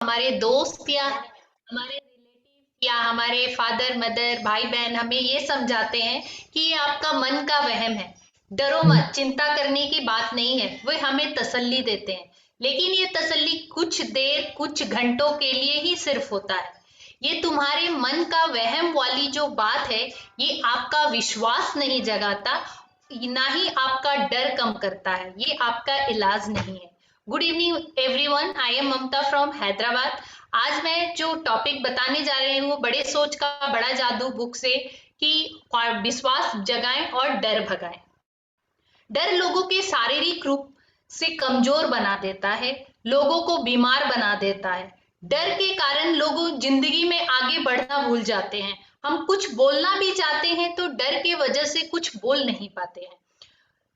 हमारे दोस्त या हमारे रिलेटिव या हमारे फादर मदर भाई बहन हमें ये समझाते हैं कि ये आपका मन का वहम है, डरो मत, चिंता करने की बात नहीं है। वे हमें तसल्ली देते हैं, लेकिन ये तसल्ली कुछ देर कुछ घंटों के लिए ही सिर्फ होता है। ये तुम्हारे मन का वहम वाली जो बात है, ये आपका विश्वास नहीं जगाता, ना ही आपका डर कम करता है, ये आपका इलाज नहीं है। Good evening everyone, I am Mamata from Hyderabad. आज मैं जो टॉपिक बताने जा रही हूँ वो बड़े सोच का बड़ा जादू बुक से, कि विश्वास जगाएं और डर भगाएं। डर लोगों के शारीरिक रूप से कमजोर बना देता है, लोगों को बीमार बना देता है। डर के कारण लोग जिंदगी में आगे बढ़ना भूल जाते हैं। हम कुछ बोलना भी चाहते हैं तो डर के वजह से कुछ बोल नहीं पाते हैं।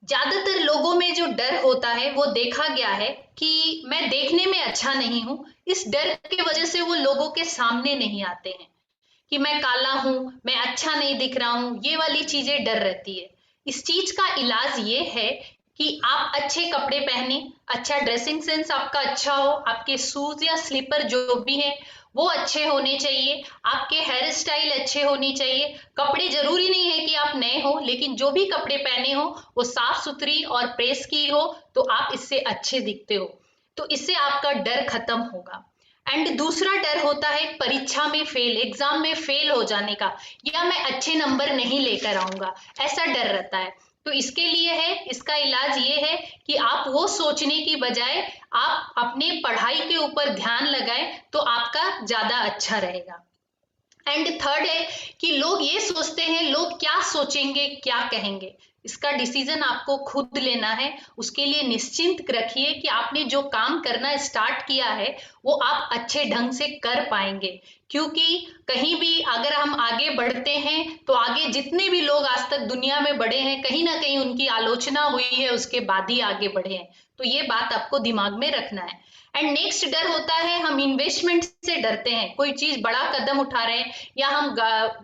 ज्यादातर लोगों में जो डर होता है वो देखा गया है कि मैं देखने में अच्छा नहीं हूं, इस डर की वजह से वो लोगों के सामने नहीं आते हैं। कि मैं काला हूं, मैं अच्छा नहीं दिख रहा हूं, ये वाली चीजें डर रहती है। इस चीज का इलाज ये है कि आप अच्छे कपड़े पहने, अच्छा ड्रेसिंग सेंस आपका अच्छा हो, आपके शूज या स्लीपर जो भी है वो अच्छे होने चाहिए, आपके हेयर स्टाइल अच्छे होनी चाहिए। कपड़े जरूरी नहीं है कि आप नए हो, लेकिन जो भी कपड़े पहने हो वो साफ सुथरी और प्रेस की हो, तो आप इससे अच्छे दिखते हो। तो इससे आपका डर खत्म होगा। एंड दूसरा डर होता है परीक्षा में फेल, एग्जाम में फेल हो जाने का, या मैं अच्छे नंबर नहीं लेकर आऊंगा, ऐसा डर रहता है। तो इसके लिए है, इसका इलाज ये है कि आप वो सोचने की बजाय आप अपने पढ़ाई के ऊपर ध्यान लगाएं, तो आपका ज्यादा अच्छा रहेगा। एंड थर्ड है कि लोग ये सोचते हैं लोग क्या सोचेंगे क्या कहेंगे। इसका डिसीजन आपको खुद लेना है। उसके लिए निश्चिंत रखिए कि आपने जो काम करना स्टार्ट किया है वो आप अच्छे ढंग से कर पाएंगे। क्योंकि कहीं भी अगर हम आगे बढ़ते हैं तो आगे जितने भी लोग आज तक दुनिया में बढ़े हैं, कहीं ना कहीं उनकी आलोचना हुई है, उसके बाद ही आगे बढ़े हैं। तो ये बात आपको दिमाग में रखना है। एंड नेक्स्ट डर होता है हम इन्वेस्टमेंट से डरते हैं। कोई चीज बड़ा कदम उठा रहे हैं या हम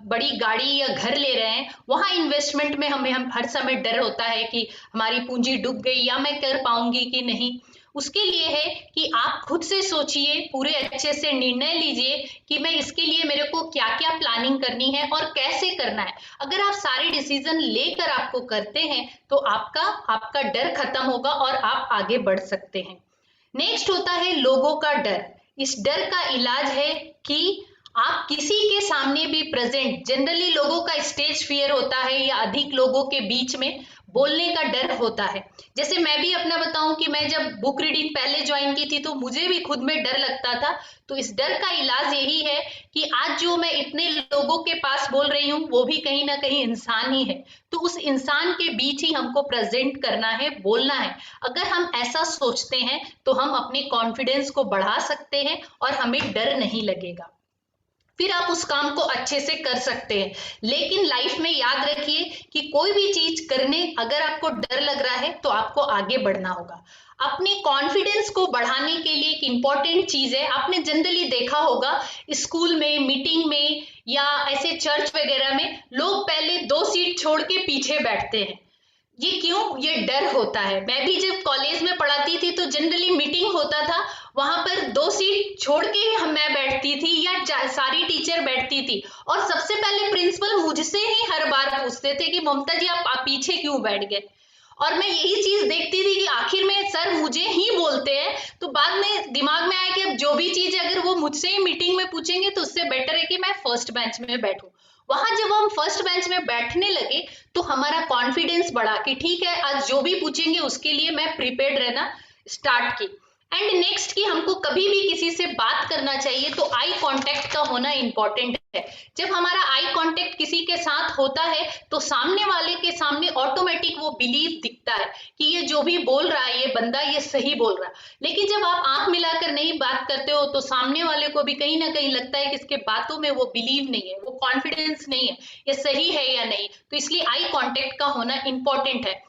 बड़ी गाड़ी या घर ले रहे हैं, वहां इन्वेस्टमेंट में हमें हम हर समय डर होता है कि हमारी पूंजी डूब गई या मैं कर पाऊंगी कि नहीं। उसके लिए है कि आप खुद से सोचिए, पूरे अच्छे से निर्णय लीजिए कि मैं इसके लिए मेरे को क्या क्या प्लानिंग करनी है और कैसे करना है। अगर आप सारे डिसीजन लेकर आपको करते हैं तो आपका आपका डर खत्म होगा और आप आगे बढ़ सकते हैं। नेक्स्ट होता है लोगों का डर। इस डर का इलाज है कि आप किसी के सामने भी प्रेजेंट, जनरली लोगों का स्टेज फियर होता है या अधिक लोगों के बीच में बोलने का डर होता है। जैसे मैं भी अपना बताऊं कि मैं जब बुक रीडिंग पहले ज्वाइन की थी तो मुझे भी खुद में डर लगता था। तो इस डर का इलाज यही है कि आज जो मैं इतने लोगों के पास बोल रही हूँ वो भी कहीं ना कहीं इंसान ही है। तो उस इंसान के बीच ही हमको प्रेजेंट करना है, बोलना है। अगर हम ऐसा सोचते हैं तो हम अपने कॉन्फिडेंस को बढ़ा सकते हैं और हमें डर नहीं लगेगा। फिर आप उस काम को अच्छे से कर सकते हैं। लेकिन लाइफ में याद रखिए कि कोई भी चीज करने अगर आपको डर लग रहा है तो आपको आगे बढ़ना होगा। अपने कॉन्फिडेंस को बढ़ाने के लिए एक इंपॉर्टेंट चीज है, आपने जनरली देखा होगा स्कूल में, मीटिंग में या ऐसे चर्च वगैरह में लोग पहले 2 सीट छोड़ के पीछे बैठते हैं। ये क्यों? ये डर होता है। मैं भी जब कॉलेज में पढ़ाती थी तो जनरली मीटिंग होता था, वहां पर 2 सीट छोड़ के हम मैं बैठती थी या सारी टीचर बैठती थी, और सबसे पहले प्रिंसिपल मुझसे ही हर बार पूछते थे कि ममता जी आप पीछे क्यों बैठ गए। और मैं यही चीज देखती थी कि आखिर में सर मुझे ही बोलते हैं। तो बाद में दिमाग में आया कि अब जो भी चीज है अगर वो मुझसे ही मीटिंग में पूछेंगे तो उससे बेटर है कि मैं फर्स्ट बेंच में बैठूं। वहां जब हम फर्स्ट बेंच में बैठने लगे तो हमारा कॉन्फिडेंस बढ़ा कि ठीक है आज जो भी पूछेंगे उसके लिए मैं प्रिपेयर्ड रहना स्टार्ट की। एंड नेक्स्ट कि हमको कभी भी किसी से बात करना चाहिए तो आई कांटेक्ट का होना इंपॉर्टेंट है। जब हमारा आई कांटेक्ट किसी के साथ होता है तो सामने वाले के सामने ऑटोमेटिक वो बिलीव दिखता है कि ये जो भी बोल रहा है ये बंदा ये सही बोल रहा है। लेकिन जब आप आंख मिलाकर नहीं बात करते हो तो सामने वाले को भी कहीं ना कहीं लगता है कि इसके बातों में वो बिलीव नहीं है, वो कॉन्फिडेंस नहीं है, ये सही है या नहीं। तो इसलिए आई कांटेक्ट का होना इंपॉर्टेंट है।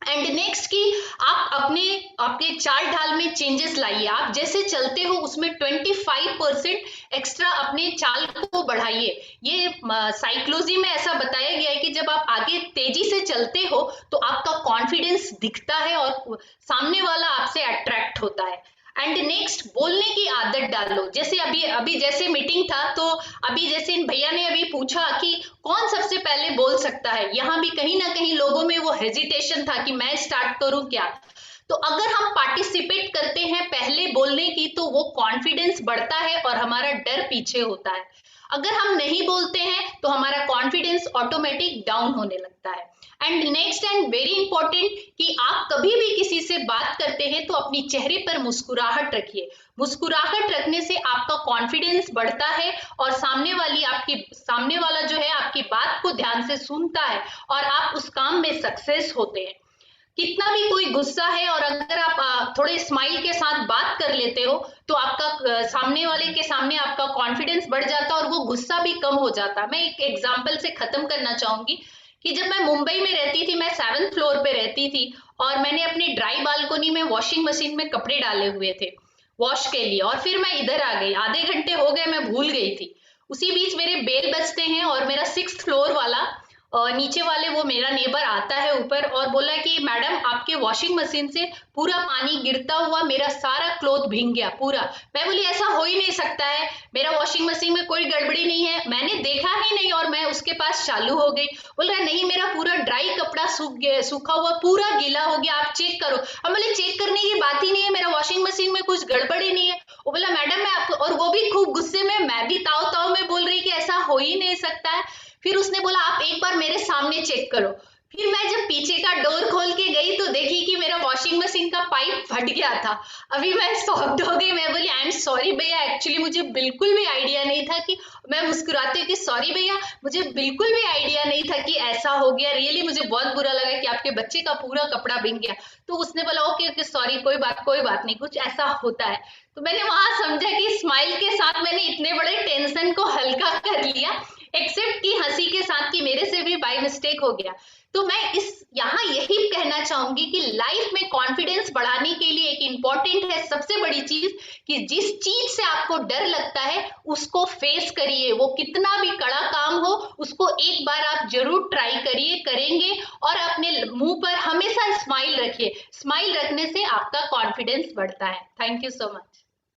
एंड नेक्स्ट कि आप अपने आपके चाल ढाल में चेंजेस लाइए। आप जैसे चलते हो उसमें 25% एक्स्ट्रा अपने चाल को बढ़ाइए। ये साइकोलॉजी में ऐसा बताया गया है कि जब आप आगे तेजी से चलते हो तो आपका कॉन्फिडेंस दिखता है और सामने वाला आपसे अट्रैक्ट होता है। एंड नेक्स्ट, बोलने की आदत डालो। जैसे अभी अभी जैसे मीटिंग था, तो अभी जैसे इन भैया ने अभी पूछा कि कौन सबसे पहले बोल सकता है, यहाँ भी कहीं ना कहीं लोगों में वो हेजिटेशन था कि मैं स्टार्ट करूं क्या। तो अगर हम पार्टिसिपेट करते हैं पहले बोलने की, तो वो कॉन्फिडेंस बढ़ता है और हमारा डर पीछे होता है। अगर हम नहीं बोलते हैं तो हमारा कॉन्फिडेंस ऑटोमेटिक डाउन होने लगता है। And next and very important, कि आप कभी भी किसी से बात करते हैं तो अपनी चेहरे पर मुस्कुराहट रखिए। मुस्कुराहट रखने से आपका कॉन्फिडेंस बढ़ता है और सामने वाला जो है आपकी बात को ध्यान से सुनता है और आप उस काम में सक्सेस होते हैं। कितना भी कोई गुस्सा है और अगर आप थोड़े स्माइल के साथ बात कर लेते हो, तो आपका सामने वाले के सामने आपका कॉन्फिडेंस बढ़ जाता है और वो गुस्सा भी कम हो जाता है। मैं एक एग्जांपल से खत्म करना चाहूंगी कि जब मैं मुंबई में रहती थी, मैं 7th फ्लोर पे रहती थी और मैंने अपनी ड्राई बालकोनी में वॉशिंग मशीन में कपड़े डाले हुए थे वॉश के लिए, और फिर मैं इधर आ गई। आधे घंटे हो गए, मैं भूल गई थी। उसी बीच मेरे बेल बजते हैं और मेरा 6th फ्लोर वाला और नीचे वाले वो मेरा नेबर आता है ऊपर और बोला कि मैडम, आपके वॉशिंग मशीन से पूरा पानी गिरता हुआ मेरा सारा क्लोथ भीग गया पूरा। मैं बोली ऐसा हो ही नहीं सकता है, मेरा वॉशिंग मशीन में कोई गड़बड़ी नहीं है, मैंने देखा ही नहीं। और मैं उसके पास चालू हो गई, बोल रहा नहीं मेरा पूरा ड्राई कपड़ा सूख गया, सूखा हुआ पूरा गीला हो गया, आप चेक करो। हम बोले चेक करने की बात ही नहीं है, मेरा वॉशिंग मशीन में कुछ गड़बड़ी नहीं है। वो बोला मैडम मैं आपको, और वो भी खूब गुस्से में, मैं भी ताव ताव में बोल रही कि ऐसा हो ही नहीं सकता है। फिर उसने बोला आप एक बार मेरे सामने चेक करो। फिर मैं जब पीछे का डोर खोल के गई तो देखी कि मेरा वॉशिंग मशीन का पाइप फट गया था। अभी मैं शॉक्ड हो गई, मैं बोली आई एम सॉरी भैया, एक्चुअली मुझे बिल्कुल भी आइडिया नहीं था कि, मैं मुस्कुराती हूँ कि सॉरी भैया, मुझे बिल्कुल भी आइडिया नहीं था कि ऐसा हो गया। रियली मुझे बहुत बुरा लगा कि आपके बच्चे का पूरा कपड़ा भीग गया। तो उसने बोला ओके ओके सॉरी, कोई बात नहीं, कुछ ऐसा होता है। तो मैंने वहां समझा कि स्माइल के साथ मैंने इतने बड़े टेंशन को हल्का कर लिया, एक्सेप्ट की हंसी के साथ कि मेरे से भी बाय मिस्टेक हो गया। तो मैं इस यहाँ यही कहना चाहूंगी कि लाइफ में कॉन्फिडेंस बढ़ाने के लिए एक इंपॉर्टेंट है सबसे बड़ी चीज, कि जिस चीज से आपको डर लगता है उसको फेस करिए। वो कितना भी कड़ा काम हो, उसको एक बार आप जरूर ट्राई करिए, करेंगे, और अपने मुंह पर हमेशा स्माइल रखिए। स्माइल रखने से आपका कॉन्फिडेंस बढ़ता है। Thank you so much.